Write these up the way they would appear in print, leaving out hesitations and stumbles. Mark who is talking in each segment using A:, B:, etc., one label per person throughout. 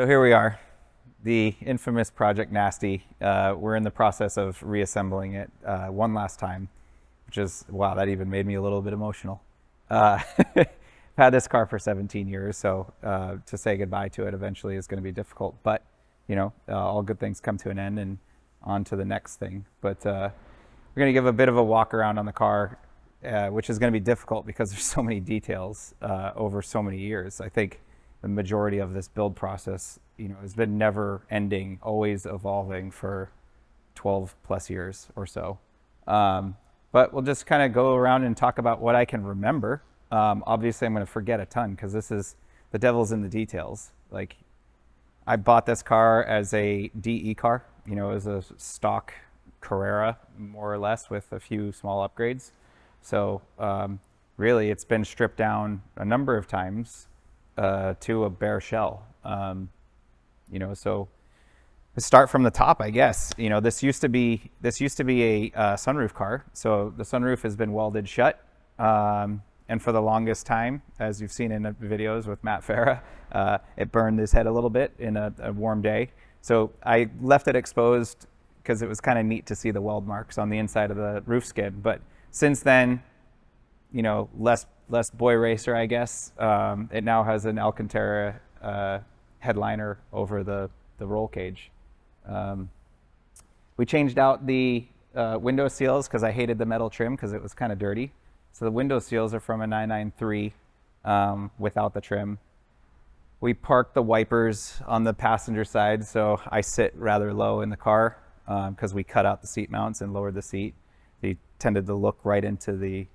A: So here we are, the infamous Project Nasty. We're in the process of reassembling it one last time, which is, wow, that even made me a little bit emotional. I've had this car for 17 years, so to say goodbye to it eventually is going to be difficult. But, you know, all good things come to an end and on to the next thing. But we're going to give a bit of a walk around on the car, which is going to be difficult because there's so many details over so many years. I think the majority of this build process, you know, has been never ending, always evolving for 12 plus years or so. But we'll just kind of go around and talk about what I can remember. Obviously I'm going to forget a ton because this is the devil's in the details. Like, I bought this car as a DE car, you know, as a stock Carrera, more or less, with a few small upgrades. So really it's been stripped down a number of times to a bare shell. You know, so let's start from the top, I guess. You know, this used to be a sunroof car. So the sunroof has been welded shut. And for the longest time, as you've seen in the videos with Matt Farah, it burned his head a little bit in a warm day. So I left it exposed because it was kind of neat to see the weld marks on the inside of the roof skid. But since then, you know, less boy racer, I guess. It now has an Alcantara headliner over the roll cage. We changed out the window seals because I hated the metal trim because it was kind of dirty. So the window seals are from a 993 without the trim. We parked the wipers on the passenger side, so I sit rather low in the car because we cut out the seat mounts and lowered the seat. They tended to look right into the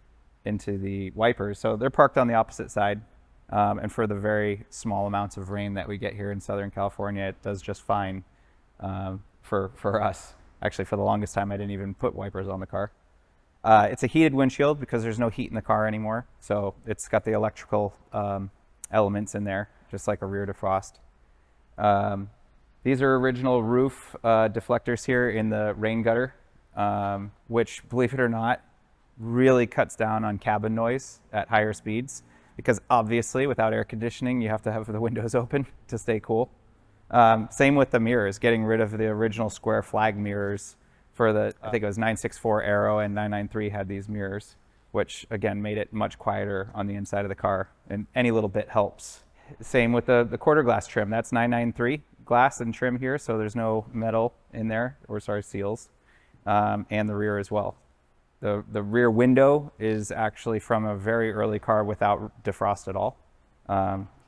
A: wipers, so they're parked on the opposite side. And for the very small amounts of rain that we get here in Southern California, it does just fine for us. Actually, for the longest time, I didn't even put wipers on the car. It's a heated windshield because there's no heat in the car anymore, so it's got the electrical elements in there, just like a rear defrost. These are original roof deflectors here in the rain gutter, which, believe it or not, really cuts down on cabin noise at higher speeds, because obviously without air conditioning you have to have the windows open to stay cool. Same with the mirrors, getting rid of the original square flag mirrors for the, I think it was 964 Aero and 993 had these mirrors, which again made it much quieter on the inside of the car, and any little bit helps. Same with the quarter glass trim, that's 993 glass and trim here, so there's no metal in there, or sorry, seals, and the rear as well. The rear window is actually from a very early car without defrost at all,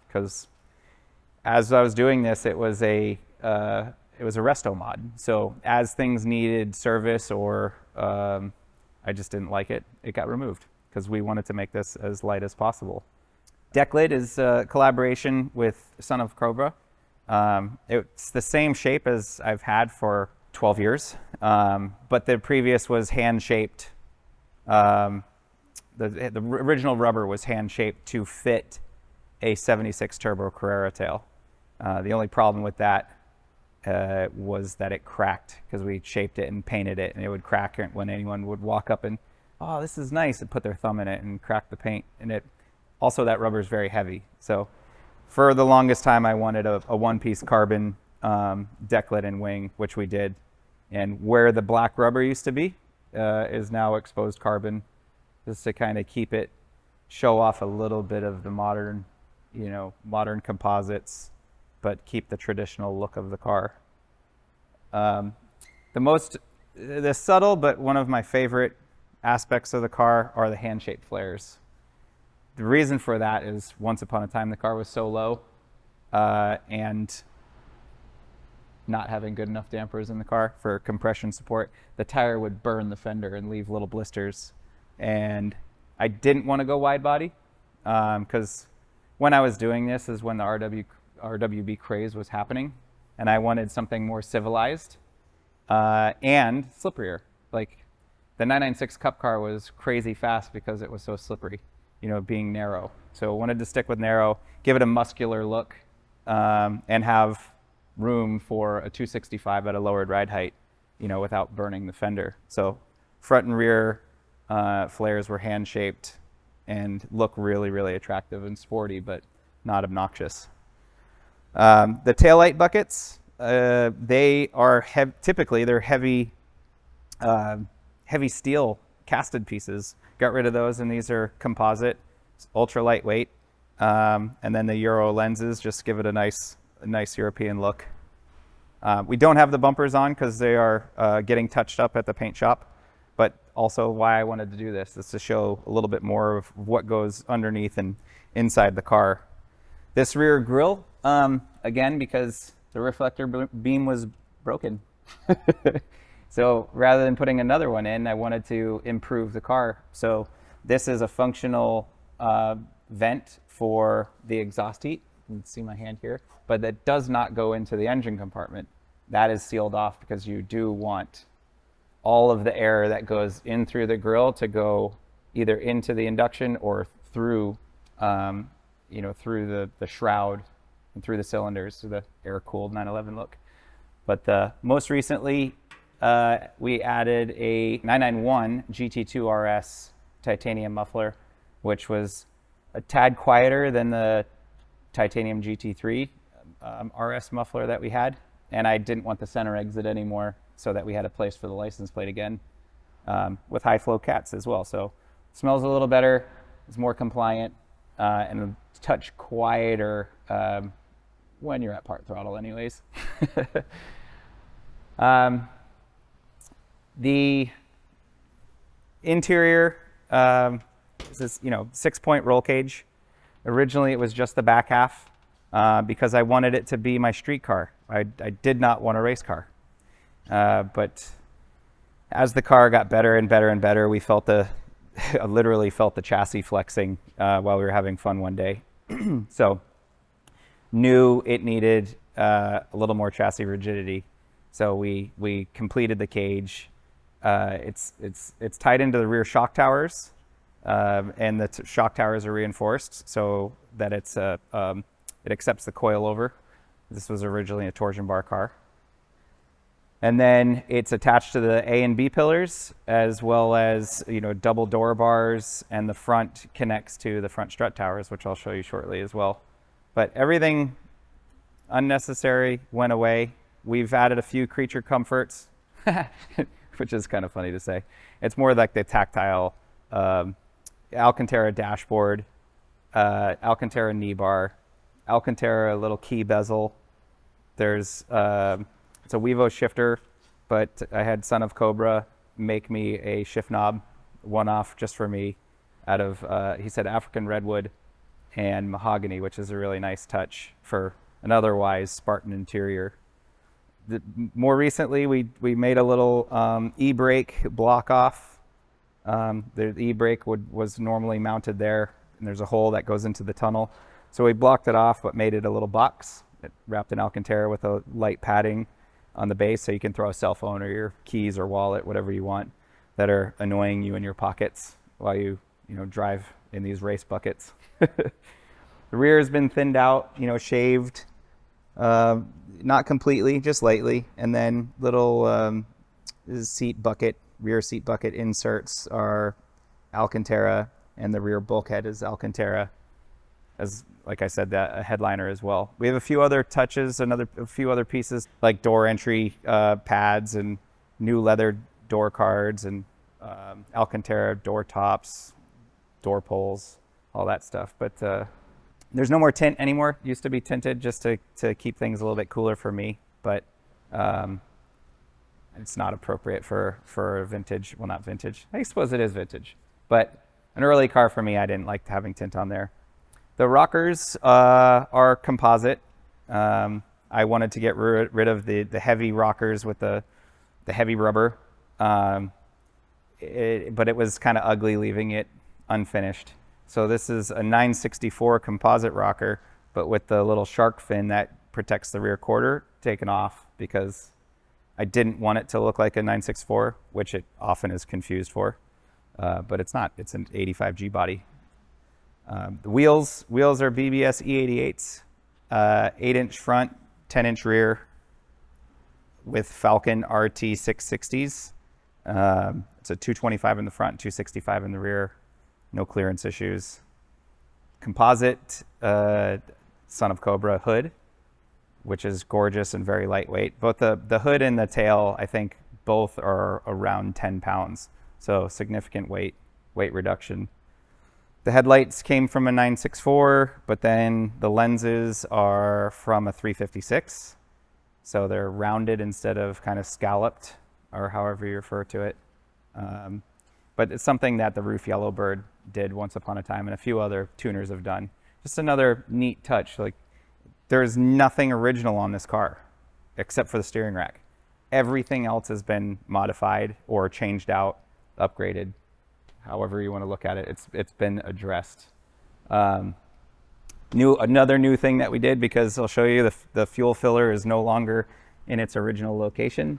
A: because as I was doing this, it was a resto mod. So as things needed service or I just didn't like it, it got removed because we wanted to make this as light as possible. Deck lid is a collaboration with Son of Cobra. It's the same shape as I've had for 12 years, but the previous was hand-shaped. The original rubber was hand-shaped to fit a 76 turbo Carrera tail. The only problem with that was that it cracked because we shaped it and painted it, and it would crack when anyone would walk up and, oh, this is nice, and put their thumb in it and crack the paint. And it also, that rubber is very heavy. So for the longest time, I wanted a one-piece carbon deck lid and wing, which we did. And where the black rubber used to be is now exposed carbon, just to kind of keep it, show off a little bit of the modern, you know, modern composites, but keep the traditional look of the car. The subtle, but one of my favorite aspects of the car are the hand-shaped flares. The reason for that is once upon a time the car was so low and not having good enough dampers in the car for compression support, the tire would burn the fender and leave little blisters. And I didn't want to go wide body because when I was doing this is when the RWB craze was happening, and I wanted something more civilized and slipperier. Like the 996 Cup car was crazy fast because it was so slippery, you know, being narrow. So I wanted to stick with narrow, give it a muscular look, and have room for a 265 at a lowered ride height, you know, without burning the fender. So front and rear flares were hand shaped and look really, really attractive and sporty, but not obnoxious. The taillight buckets, they are typically they're heavy, heavy steel casted pieces. Got rid of those, and these are composite, ultra lightweight. And then the Euro lenses just give it a nice European look. We don't have the bumpers on because they are getting touched up at the paint shop, but also why I wanted to do this is to show a little bit more of what goes underneath and inside the car. This rear grille, again, because the reflector beam was broken. So rather than putting another one in, I wanted to improve the car. So this is a functional vent for the exhaust heat. You can see my hand here, but that does not go into the engine compartment. That is sealed off because you do want all of the air that goes in through the grill to go either into the induction or through, through the shroud and through the cylinders, so the air-cooled 911 look. But most recently, we added a 991 GT2 RS titanium muffler, which was a tad quieter than the titanium GT3 RS muffler that we had. And I didn't want the center exit anymore, so that we had a place for the license plate again, with high flow cats as well. So smells a little better, it's more compliant, and a touch quieter when you're at part throttle anyways. The interior, this is 6-point roll cage. Originally it was just the back half because I wanted it to be my street car. I did not want a race car. But as the car got better and better and better, we felt I literally felt the chassis flexing while we were having fun one day. So knew it needed a little more chassis rigidity. So we completed the cage. It's tied into the rear shock towers, and the shock towers are reinforced so that it accepts the coilover. This was originally a torsion bar car. And then it's attached to the A and B pillars, as well as double door bars, and the front connects to the front strut towers, which I'll show you shortly as well. But everything unnecessary went away. We've added a few creature comforts, which is kind of funny to say. It's more like the tactile Alcantara dashboard, Alcantara knee bar, Alcantara little key bezel. There's it's a Wevo shifter, but I had Son of Cobra make me a shift knob, one-off just for me, out of, he said, African redwood and mahogany, which is a really nice touch for an otherwise Spartan interior. More recently, we made a little e-brake block off. The e-brake was normally mounted there, and there's a hole that goes into the tunnel. So we blocked it off, but made it a little box. It wrapped in Alcantara with a light padding on the base, so you can throw a cell phone or your keys or wallet, whatever you want, that are annoying you in your pockets while you drive in these race buckets. The rear has been thinned out, shaved, not completely, just lightly, and then little rear seat bucket inserts are Alcantara, and the rear bulkhead is Alcantara, as like I said, that a headliner as well. We have a few other touches, a few other pieces like door entry pads and new leather door cards and Alcantara door tops, door pulls, all that stuff. But there's no more tint anymore. It used to be tinted just to keep things a little bit cooler for me, but it's not appropriate for a vintage. Well, not vintage. I suppose it is vintage, but an early car for me, I didn't like having tint on there. The rockers are composite. I wanted to get rid of the heavy rockers with the heavy rubber, but it was kind of ugly leaving it unfinished. So this is a 964 composite rocker, but with the little shark fin that protects the rear quarter taken off, because I didn't want it to look like a 964, which it often is confused for, but it's not. It's an 85G body. The wheels are BBS E88s, 8-inch front, 10-inch rear with Falcon RT 660s. It's a 225 in the front, 265 in the rear, no clearance issues. Composite Son of Cobra hood, which is gorgeous and very lightweight. Both the hood and the tail, I think, both are around 10 pounds. So significant weight reduction. The headlights came from a 964, but then the lenses are from a 356. So they're rounded instead of kind of scalloped, or however you refer to it. But it's something that the Roof Yellowbird did once upon a time, and a few other tuners have done. Just another neat touch. Like, there's nothing original on this car except for the steering rack. Everything else has been modified or changed out, upgraded, however you want to look at it. It's been addressed. Another new thing that we did, because I'll show you, the fuel filler is no longer in its original location.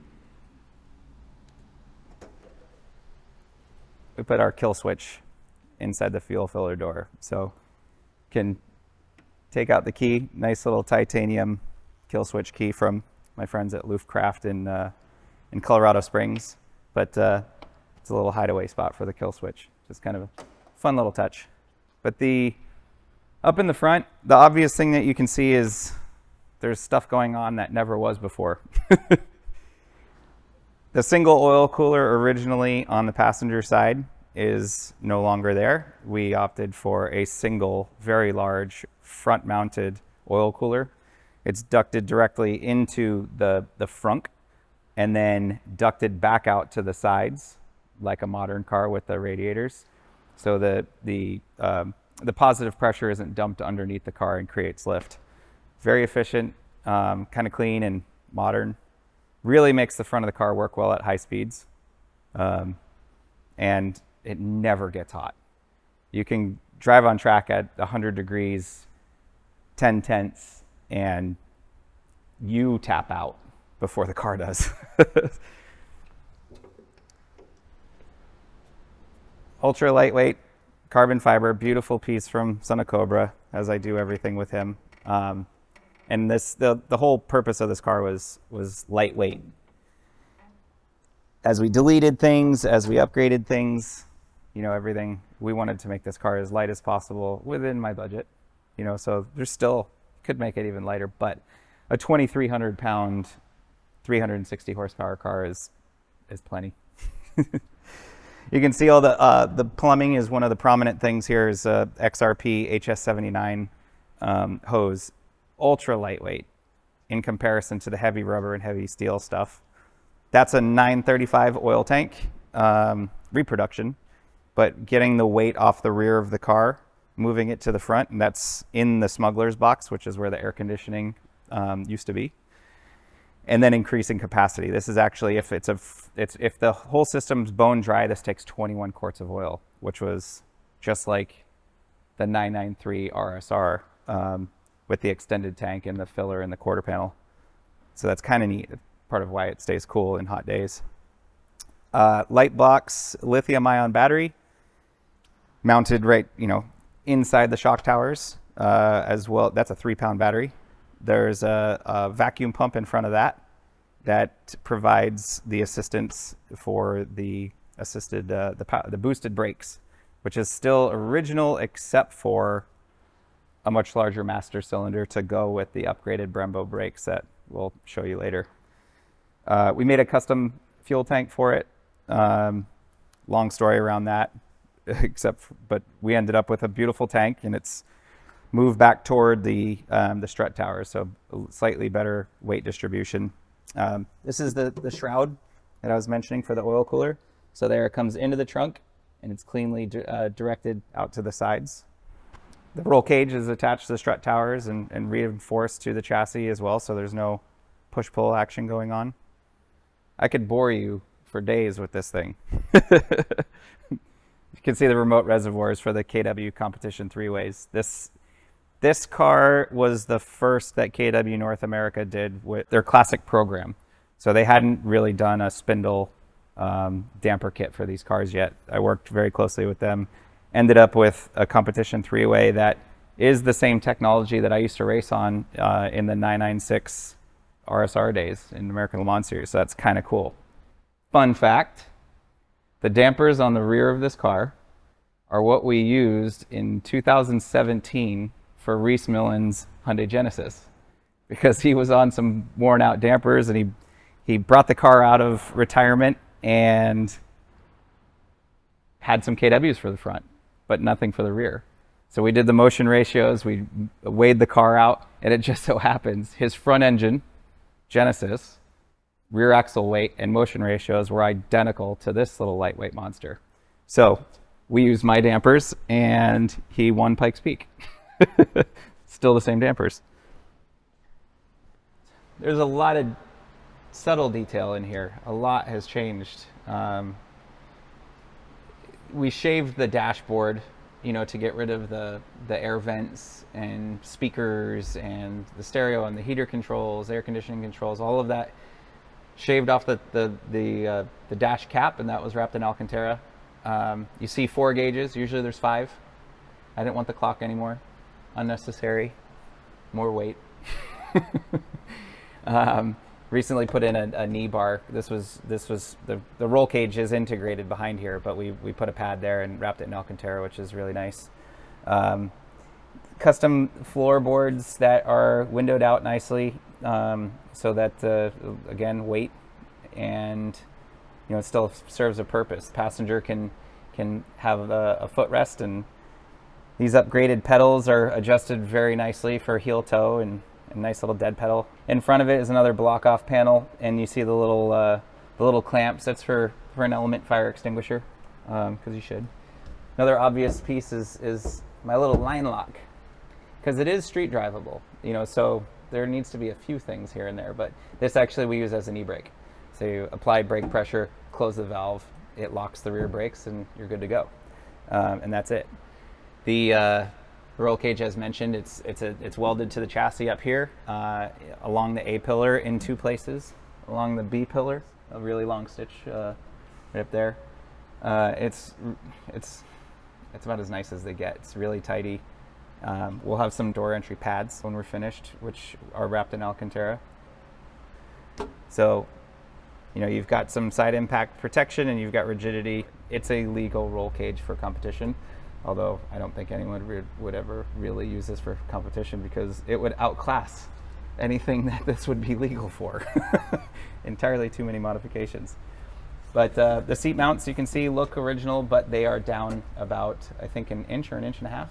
A: We put our kill switch inside the fuel filler door, so can take out the key. Nice little titanium kill switch key from my friends at Loofcraft in Colorado Springs, but it's a little hideaway spot for the kill switch. Just kind of a fun little touch. But up in the front, the obvious thing that you can see is there's stuff going on that never was before. The single oil cooler originally on the passenger side is no longer there. We opted for a single, very large, front-mounted oil cooler. It's ducted directly into the frunk and then ducted back out to the sides like a modern car with the radiators. So the positive pressure isn't dumped underneath the car and creates lift. Very efficient, kind of clean and modern. Really makes the front of the car work well at high speeds. And it never gets hot. You can drive on track at 100 degrees, 10 tenths, and you tap out before the car does. Ultra lightweight, carbon fiber, beautiful piece from Son of Cobra, as I do everything with him. And the whole purpose of this car was lightweight. As we deleted things, as we upgraded things, everything, we wanted to make this car as light as possible within my budget. So there's still, could make it even lighter, but a 2,300 pound, 360 horsepower car is plenty. You can see all the plumbing is one of the prominent things here is XRP HS79 hose. Ultra lightweight in comparison to the heavy rubber and heavy steel stuff. That's a 935 oil tank reproduction, but getting the weight off the rear of the car, moving it to the front, and that's in the smuggler's box, which is where the air conditioning used to be, and then increasing capacity. This is actually, if the whole system's bone dry, this takes 21 quarts of oil, which was just like the 993 RSR. With the extended tank and the filler and the quarter panel. So that's kind of neat, part of why it stays cool in hot days. Light box lithium ion battery mounted right, inside the shock towers as well. That's a 3-pound battery. There's a vacuum pump in front of that provides the assistance for the assisted, the boosted brakes, which is still original except for a much larger master cylinder to go with the upgraded Brembo brakes that we'll show you later. We made a custom fuel tank for it. Long story around that, but we ended up with a beautiful tank, and it's moved back toward the strut towers, so slightly better weight distribution. This is the shroud that I was mentioning for the oil cooler. So there it comes into the trunk, and it's cleanly directed out to the sides. The roll cage is attached to the strut towers and reinforced to the chassis as well, so there's no push-pull action going on. I could bore you for days with this thing. You can see the remote reservoirs for the KW Competition 3-ways. This car was the first that KW North America did with their classic program. So they hadn't really done a spindle damper kit for these cars yet. I worked very closely with them. Ended up with a Competition 3-way that is the same technology that I used to race on in the 996 RSR days in the American Le Mans Series. So that's kind of cool. Fun fact, the dampers on the rear of this car are what we used in 2017 for Reese Millen's Hyundai Genesis. because he was on some worn out dampers, and he brought the car out of retirement and had some KWs for the front, but nothing for the rear. So we did the motion ratios, we weighed the car out, and it just so happens his front engine, Genesis, rear axle weight, and motion ratios were identical to this little lightweight monster. So we used my dampers, and he won Pikes Peak. Still the same dampers. There's a lot of subtle detail in here. A lot has changed. We shaved the dashboard, you know, to get rid of the air vents and speakers and the stereo and the heater controls, air conditioning controls, all of that. Shaved off the dash cap, and that was wrapped in Alcantara. You see 4 gauges. Usually there's 5. I didn't want the clock anymore. Unnecessary. More weight. Recently put in a knee bar. This was the roll cage is integrated behind here, but we put a pad there and wrapped it in Alcantara, which is really nice. Custom floorboards that are windowed out nicely, so that again, weight, and you know, it still serves a purpose. Passenger can have a footrest, and these upgraded pedals are adjusted very nicely for heel toe, and a nice little dead pedal. In front of it is another block off panel, and you see the little clamps. That's for an element fire extinguisher, because you should. Another obvious piece is my little line lock, because it is street drivable, you know, so there needs to be a few things here and there, but this actually we use as an e-brake. So you apply brake pressure, close the valve, it locks the rear brakes, and you're good to go. And that's it. The roll cage, as mentioned, it's welded to the chassis up here, along the A pillar in 2 places, along the B pillar, a really long stitch right up there. It's about as nice as they get. It's really tidy. We'll have some door entry pads when we're finished, which are wrapped in Alcantara. So, you know, you've got some side impact protection, and you've got rigidity. It's a legal roll cage for competition, although I don't think anyone would ever really use this for competition, because it would outclass anything that this would be legal for. Entirely too many modifications. But the seat mounts, you can see, look original, but they are down about, I think, an inch or an inch and a half,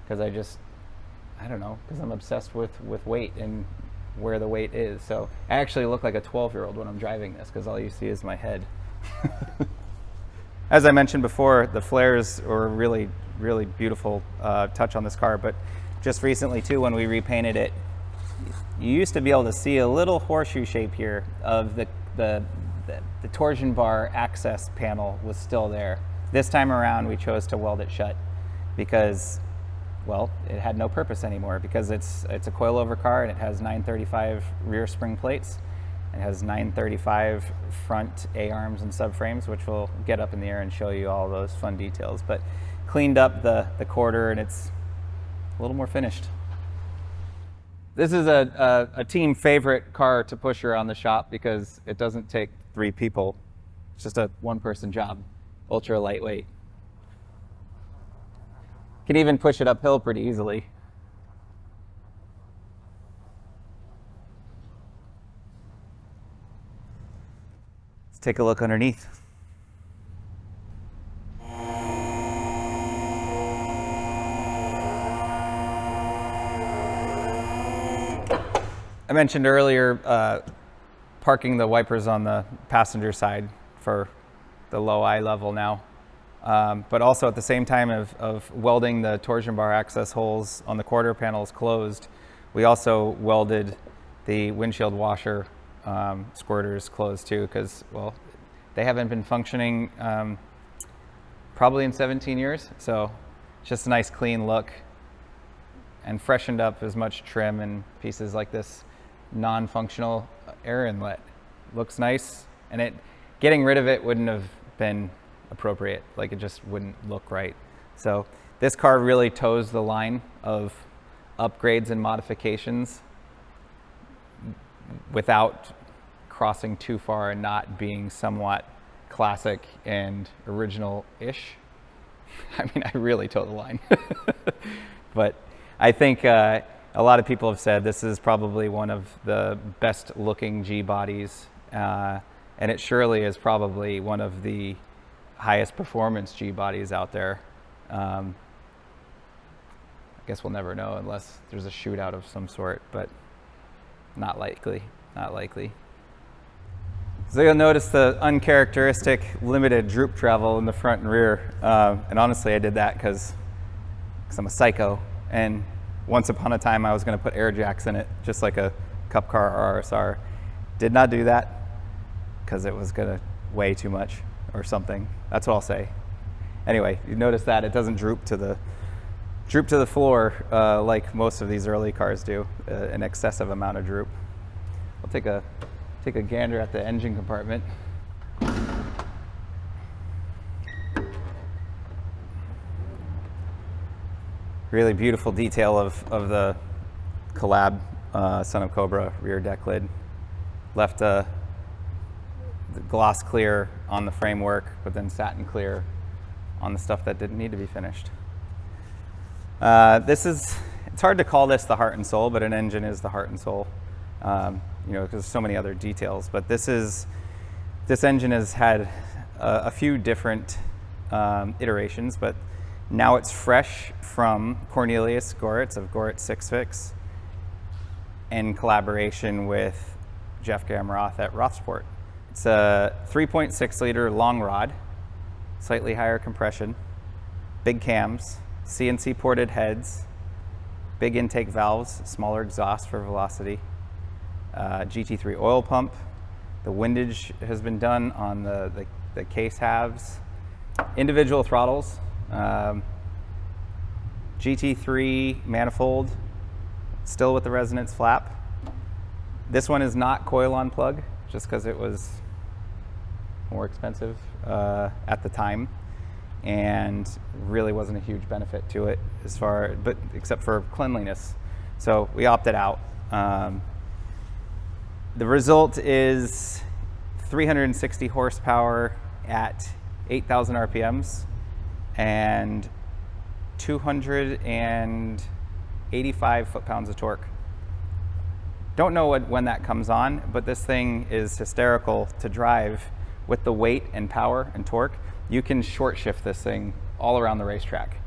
A: because I don't know, because I'm obsessed with weight and where the weight is. So I actually look like a 12-year-old when I'm driving this, because all you see is my head. As I mentioned before, the flares were a really, really beautiful touch on this car, but just recently too, when we repainted it, you used to be able to see a little horseshoe shape here of the torsion bar access panel was still there. This time around, we chose to weld it shut because, well, it had no purpose anymore, because it's a coilover car, and it has 935 rear spring plates. It has 935 front A-arms and subframes, which we'll get up in the air and show you all those fun details. But cleaned up the quarter, and it's a little more finished. This is a team favorite car to push around the shop, because it doesn't take 3 people. It's just a 1-person job. Ultra lightweight. Can even push it uphill pretty easily. Let's take a look underneath. I mentioned earlier parking the wipers on the passenger side for the low eye level now, but also at the same time of welding the torsion bar access holes on the quarter panels closed, we also welded the windshield washer squirters closed too, because, well, they haven't been functioning probably in 17 years, so just a nice clean look, and freshened up as much trim and pieces like this non-functional air inlet. Looks nice, and getting rid of it wouldn't have been appropriate. Like, it just wouldn't look right. So this car really toes the line of upgrades and modifications without crossing too far and not being somewhat classic and original-ish. I mean, I really toe the line. But I think a lot of people have said this is probably one of the best looking G bodies, and it surely is probably one of the highest performance G bodies out there. I guess we'll never know unless there's a shootout of some sort, but not likely, not likely. So you'll notice the uncharacteristic limited droop travel in the front and rear. And honestly, I did that because I'm a psycho. And once upon a time, I was going to put air jacks in it, just like a Cup car RSR. Did not do that because it was going to weigh too much or something. That's what I'll say. Anyway, you notice that it doesn't droop to the floor like most of these early cars do, an excessive amount of droop. I'll take a gander at the engine compartment. Really beautiful detail of the collab Son of Cobra rear deck lid. Left the gloss clear on the framework, but then satin clear on the stuff that didn't need to be finished. It's hard to call this the heart and soul, but an engine is the heart and soul. Because there's so many other details. But this engine has had a few different iterations, but now it's fresh from Cornelius Goritz of Goritz Six Fix in collaboration with Jeff Gamroth at Rothsport. It's a 3.6 liter long rod, slightly higher compression, big cams, CNC ported heads, big intake valves, smaller exhaust for velocity. GT3 oil pump. The windage has been done on the case halves. Individual throttles. GT3 manifold, still with the resonance flap. This one is not coil on plug, just because it was more expensive at the time, and really wasn't a huge benefit to it except for cleanliness. So we opted out. The result is 360 horsepower at 8,000 RPMs and 285 foot-pounds of torque. Don't know when that comes on, but this thing is hysterical to drive with the weight and power and torque. You can short shift this thing all around the racetrack,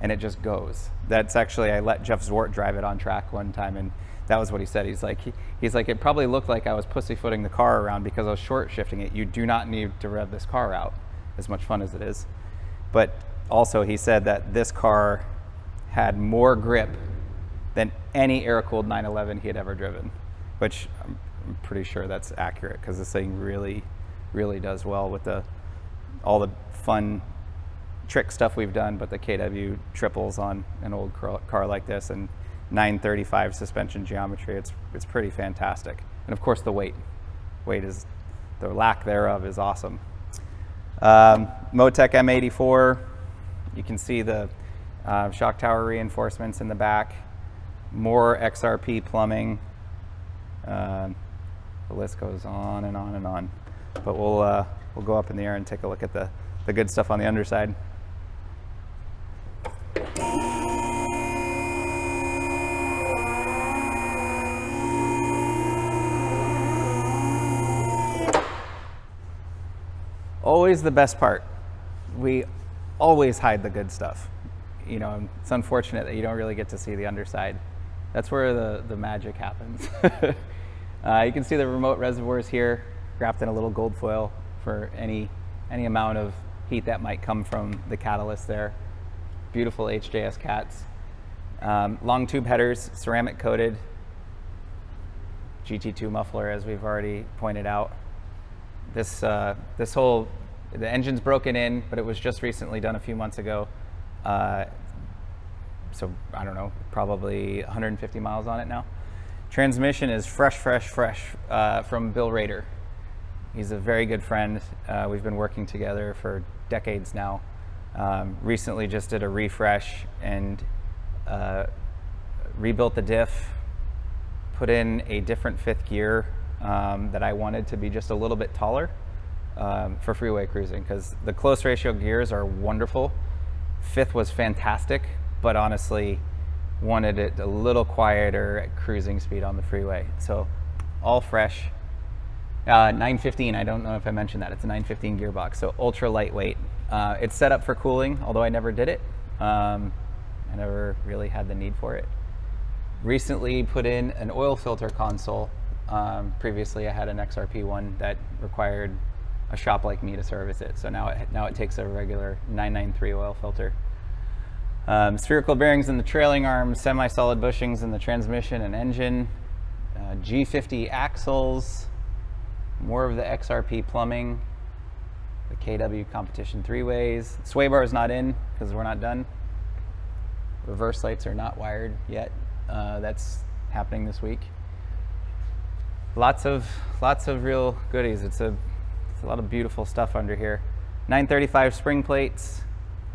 A: and it just goes. That's actually, I let Jeff Zwart drive it on track one time, and that was what he said. He's like, it probably looked like I was pussyfooting the car around because I was short shifting it. You do not need to rev this car out, as much fun as it is. But also he said that this car had more grip than any air-cooled 911 he had ever driven, which I'm pretty sure that's accurate because this thing really, really does well with all the fun trick stuff we've done, but the KW triples on an old car like this and 935 suspension geometry, it's pretty fantastic. And of course the weight is, the lack thereof is awesome. Motec M84, you can see the shock tower reinforcements in the back, more XRP plumbing. The list goes on and on and on. But we'll go up in the air and take a look at the good stuff on the underside. Always the best part. We always hide the good stuff. It's unfortunate that you don't really get to see the underside. That's where the magic happens. You can see the remote reservoirs here, wrapped in a little gold foil for any amount of heat that might come from the catalyst there. Beautiful HJS cats. Long tube headers, ceramic coated. GT2 muffler, as we've already pointed out. The engine's broken in, but it was just recently done a few months ago. So I don't know, probably 150 miles on it now. Transmission is fresh from Bill Rader. He's a very good friend. We've been working together for decades now. Recently just did a refresh and rebuilt the diff, put in a different fifth gear that I wanted to be just a little bit taller for freeway cruising, because the close ratio gears are wonderful. Fifth was fantastic, but honestly, wanted it a little quieter at cruising speed on the freeway. So all fresh. 915, I don't know if I mentioned that. It's a 915 gearbox, so ultra lightweight. It's set up for cooling, although I never did it. I never really had the need for it. Recently put in an oil filter console. Previously I had an XRP one that required a shop like me to service it. So now it takes a regular 993 oil filter. Spherical bearings in the trailing arms, semi-solid bushings in the transmission and engine, G50 axles, more of the XRP plumbing, the KW competition 3-ways. Sway bar is not in because we're not done. Reverse lights are not wired yet. That's happening this week. Lots of real goodies. It's a lot of beautiful stuff under here. 935 spring plates,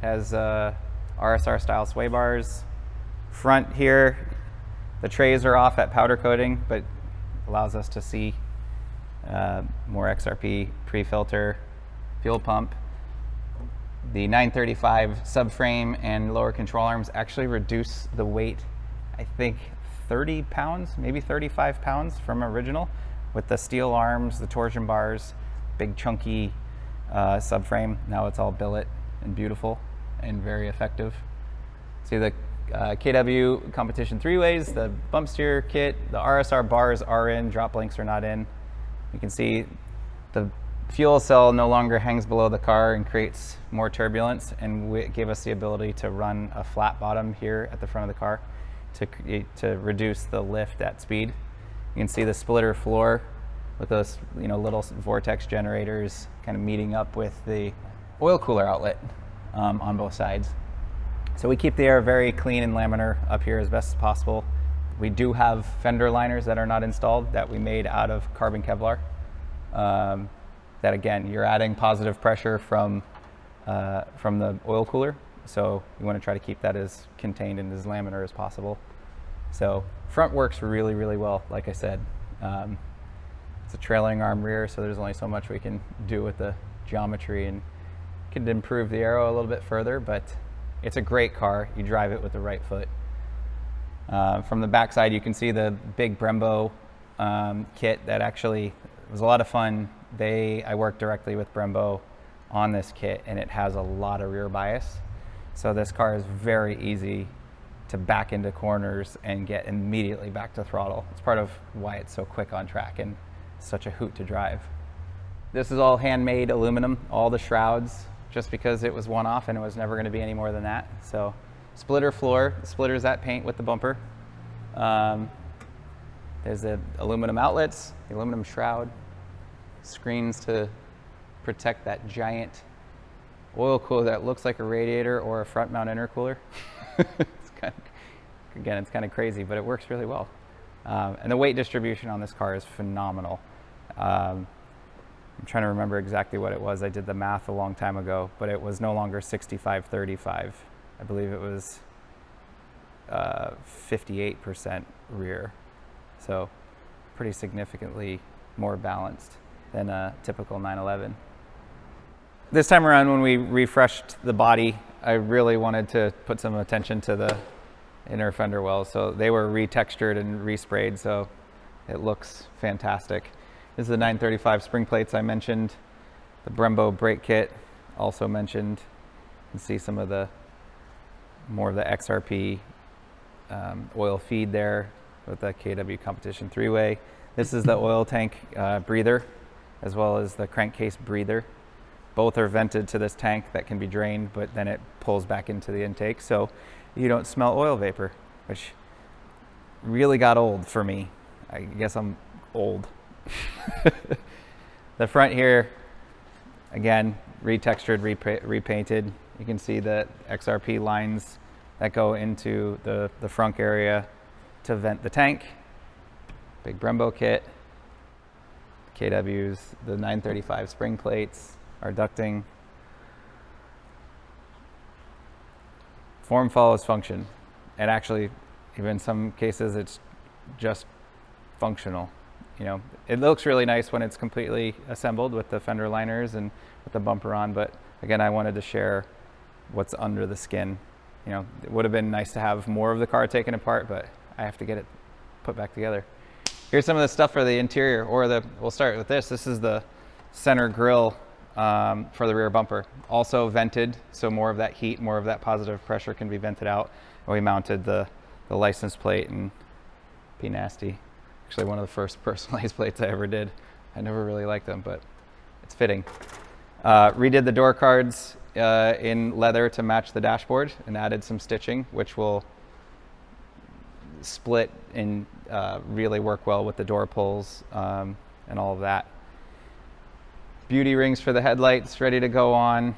A: has RSR style sway bars. Front here, the trays are off at powder coating, but allows us to see more XRP pre-filter, fuel pump. The 935 subframe and lower control arms actually reduce the weight, I think 30 pounds, maybe 35 pounds from original, with the steel arms, the torsion bars, big chunky subframe. Now it's all billet and beautiful and very effective. See the KW competition 3-ways, the bump steer kit, the RSR bars are in, drop links are not in. You can see the fuel cell no longer hangs below the car and creates more turbulence, and it gave us the ability to run a flat bottom here at the front of the car to reduce the lift at speed. You can see the splitter floor with those little vortex generators kind of meeting up with the oil cooler outlet on both sides. So we keep the air very clean and laminar up here as best as possible. We do have fender liners that are not installed that we made out of carbon Kevlar. That again, you're adding positive pressure from the oil cooler. So you want to try to keep that as contained and as laminar as possible. So front works really, really well, like I said. It's a trailing arm rear, so there's only so much we can do with the geometry, and could improve the aero a little bit further, but it's a great car. You drive it with the right foot. From the backside, you can see the big Brembo kit that actually was a lot of fun. I worked directly with Brembo on this kit, and it has a lot of rear bias. So this car is very easy to back into corners and get immediately back to throttle. It's part of why it's so quick on track and such a hoot to drive. This is all handmade aluminum, all the shrouds, just because it was one-off and it was never going to be any more than that. So splitter floor, splitters that paint with the bumper. There's the aluminum outlets, the aluminum shroud, screens to protect that giant oil cooler that looks like a radiator or a front mount intercooler. It's kind of crazy, but it works really well. And the weight distribution on this car is phenomenal. I'm trying to remember exactly what it was. I did the math a long time ago, but it was no longer 65-35. I believe it was 58% rear. So pretty significantly more balanced than a typical 911. This time around, when we refreshed the body, I really wanted to put some attention to the inner fender wells. So they were retextured and resprayed, so it looks fantastic. This is the 935 spring plates I mentioned. The Brembo brake kit also mentioned. You can see some of the more of the XRP oil feed there with the KW competition 3-way. This is the oil tank breather, as well as the crankcase breather. Both are vented to this tank that can be drained, but then it pulls back into the intake, so you don't smell oil vapor, which really got old for me. I guess I'm old. The front here, again, retextured, repainted. You can see the XRP lines that go into the frunk area to vent the tank. Big Brembo kit. KWs, the 935 spring plates, our ducting. Form follows function. And actually, even in some cases, it's just functional. You know, it looks really nice when it's completely assembled with the fender liners and with the bumper on, but again, I wanted to share what's under the skin. You know, it would have been nice to have more of the car taken apart, but I have to get it put back together. Here's some of the stuff for the interior, we'll start with this. This is the center grille for the rear bumper. Also vented, so more of that heat, more of that positive pressure can be vented out. And we mounted the license plate, and be nasty. Actually, one of the first personalized plates I ever did. I never really liked them, but it's fitting. Redid the door cards in leather to match the dashboard and added some stitching, which will split and really work well with the door pulls and all of that. Beauty rings for the headlights ready to go on.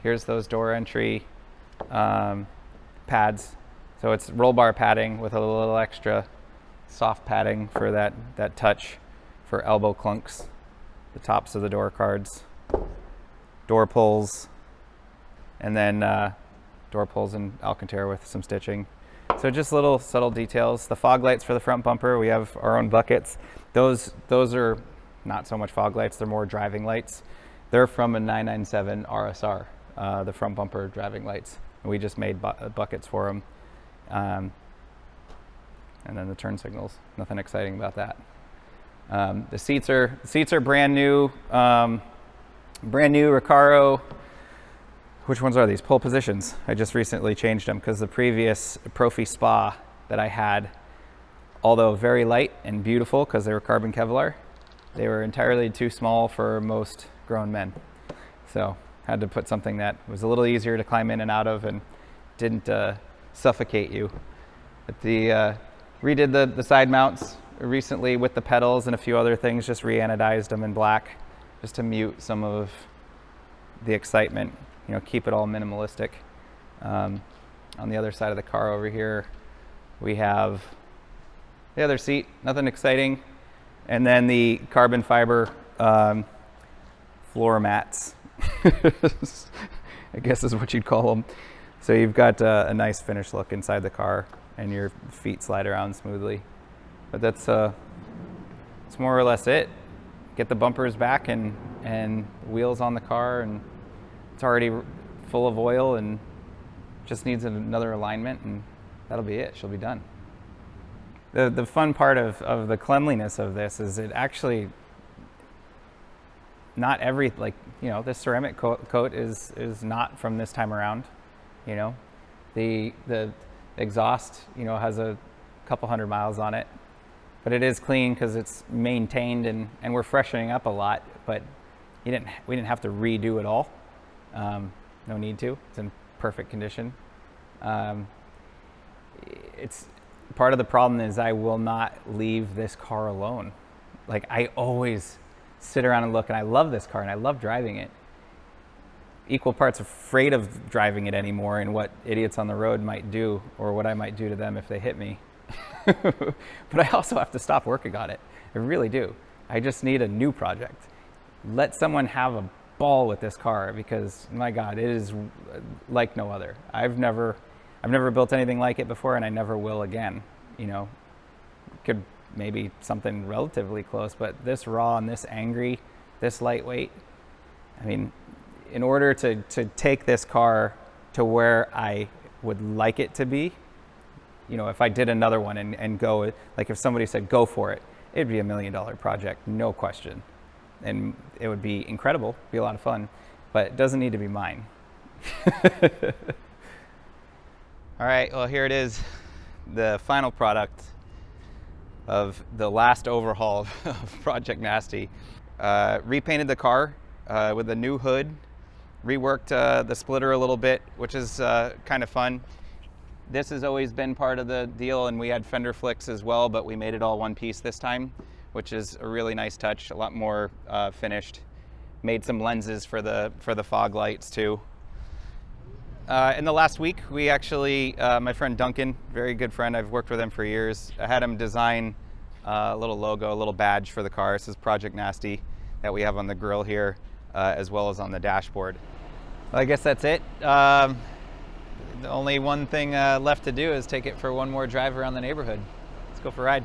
A: Here's those door entry pads. So it's roll bar padding with a little extra soft padding for that touch for elbow clunks. The tops of the door cards, door pulls, and then door pulls in Alcantara with some stitching. So just little subtle details. The fog lights for the front bumper, we have our own buckets. Those are not so much fog lights, they're more driving lights. They're from a 997 RSR, the front bumper driving lights. And we just made buckets for them. And then the turn signals, nothing exciting about that. The seats are brand new Recaro. Which ones are these? Pole positions. I just recently changed them because the previous Profi Spa that I had, although very light and beautiful because they were carbon Kevlar, they were entirely too small for most grown men. So had to put something that was a little easier to climb in and out of and didn't suffocate you. But redid the side mounts recently with the pedals and a few other things, just re-anodized them in black just to mute some of the excitement, you know, keep it all minimalistic. On the other side of the car over here, we have the other seat, nothing exciting. And then the carbon fiber floor mats, I guess is what you'd call them. So you've got a nice finished look inside the car and your feet slide around smoothly. But that's more or less it. Get the bumpers back and wheels on the car, and it's already full of oil and just needs another alignment, and that'll be it. She'll be done. The fun part of the cleanliness of this is it actually, not every, like, you know, this ceramic coat is not from this time around. You know, the exhaust, you know, has a couple hundred miles on it, but it is clean because it's maintained, and we're freshening up a lot, but we didn't have to redo it all. No need to. It's in perfect condition. It's part of the problem is I will not leave this car alone. Like, I always sit around and look, and I love this car and I love driving it. Equal parts afraid of driving it anymore and what idiots on the road might do, or what I might do to them if they hit me. But I also have to stop working on it. I really do. I just need a new project. Let someone have a ball with this car, because my God, it is like no other. I've never built anything like it before, and I never will again. You know, could maybe something relatively close, but this raw and this angry, this lightweight, I mean, in order to take this car to where I would like it to be, you know, if I did another one and go, like if somebody said go for it, it'd be $1 million project, no question. And it would be incredible, be a lot of fun, but it doesn't need to be mine. All right, well, here it is, the final product of the last overhaul of Project Nasty. Repainted the car with a new hood, reworked the splitter a little bit, which is kind of fun. This has always been part of the deal, and we had fender flicks as well, but we made it all one piece this time, which is a really nice touch, a lot more finished. Made some lenses for the fog lights too. In the last week, we actually, my friend Duncan, very good friend, I've worked with him for years, I had him design a little logo, a little badge for the car. This is Project Nasty that we have on the grill here, as well as on the dashboard. Well, I guess that's it. The only one thing left to do is take it for one more drive around the neighborhood. Let's go for a ride.